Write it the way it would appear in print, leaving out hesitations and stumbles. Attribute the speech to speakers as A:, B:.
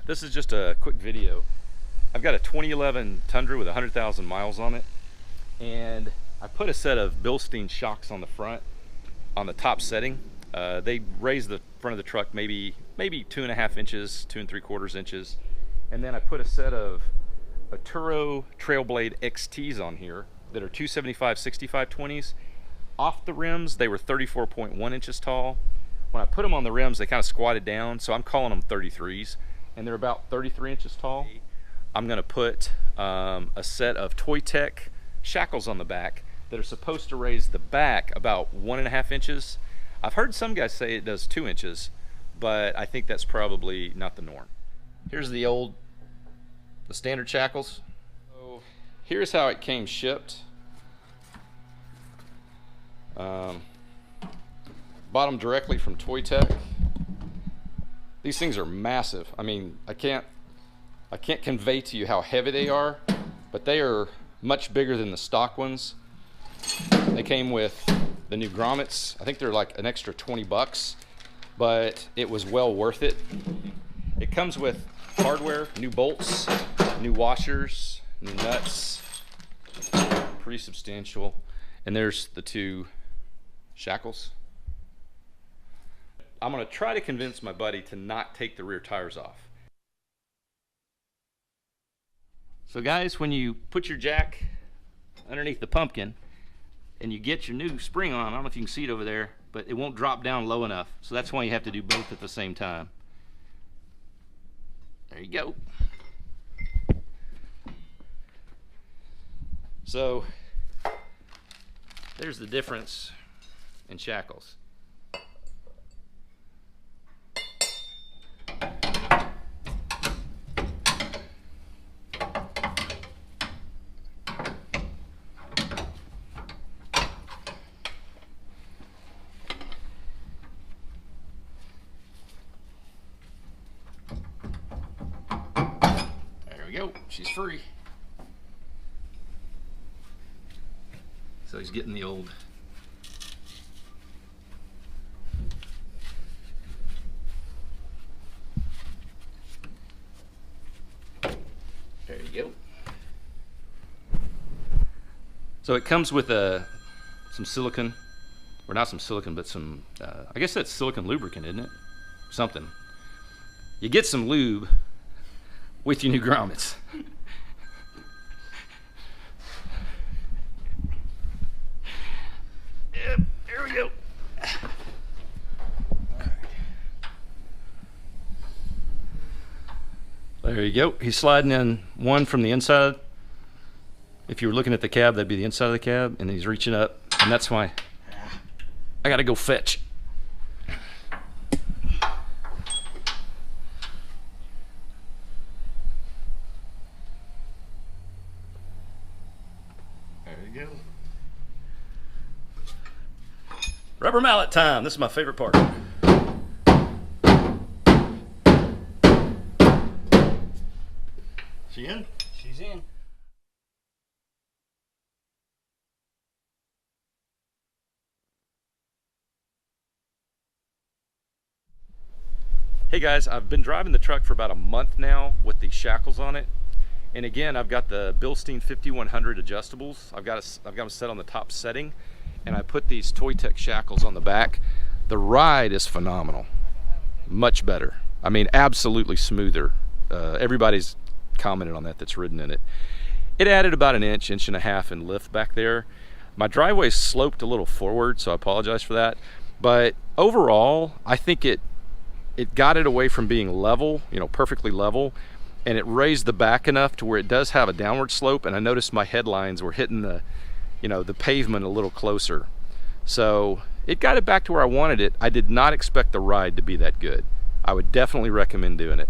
A: This is just a quick video. I've got a 2011 Tundra with 100,000 miles on it, and I put a set of Bilstein shocks on the front, on the top setting. They raise the front of the truck maybe 2.5 inches, 2 3/4 inches, and then I put a set of Turo Trailblade XTs on here that are 275/65/20s. Off the rims, they were 34.1 inches tall. When I put them on the rims, they kind of squatted down, so I'm calling them 33s, and they're about 33 inches tall. I'm going to put a set of Toytec shackles on the back that are supposed to raise the back about 1.5 inches. I've heard some guys say it does 2 inches, but I think that's probably not the norm. Here's the standard shackles. So here's how it came shipped. Bought them directly from Toytec. These things are massive. I mean, I can't convey to you how heavy they are, but they are much bigger than the stock ones. They came with the new grommets. I think they're like an extra 20 bucks, but it was well worth it. It comes with hardware, new bolts, new washers, new nuts, pretty substantial. And there's the 2 shackles. I'm gonna try to convince my buddy to not take the rear tires off. So guys, when you put your jack underneath the pumpkin and you get your new spring on, I don't know if you can see it over there, but it won't drop down low enough. So that's why you have to do both at the same time. There you go. So there's the difference in shackles. There we go, she's free. So he's getting the old there you go. So it comes with some silicone, or not some silicone, but some I guess that's silicone lubricant, isn't it? Something. You get some lube with your new grommets. Yep, there we go. There you go. He's sliding in one from the inside. If you were looking at the cab, that'd be the inside of the cab, and he's reaching up, and that's why I gotta go fetch. There you go. Rubber mallet time. This is my favorite part. She in?
B: She's in.
A: Hey guys, I've been driving the truck for about a month now with these shackles on it. And again, I've got the Bilstein 5100 adjustables. I've got them set on the top setting, and I put these Toytec shackles on the back. The ride is phenomenal. Much better. I mean, absolutely smoother. Everybody's commented on that that's ridden in it. It added about an inch and a half in lift back there. My driveway sloped a little forward, so I apologize for that. But overall, I think it got it away from being level, you know, perfectly level, and it raised the back enough to where it does have a downward slope. And I noticed my headlines were hitting the, you know, the pavement a little closer. So it got it back to where I wanted it. I did not expect the ride to be that good. I would definitely recommend doing it.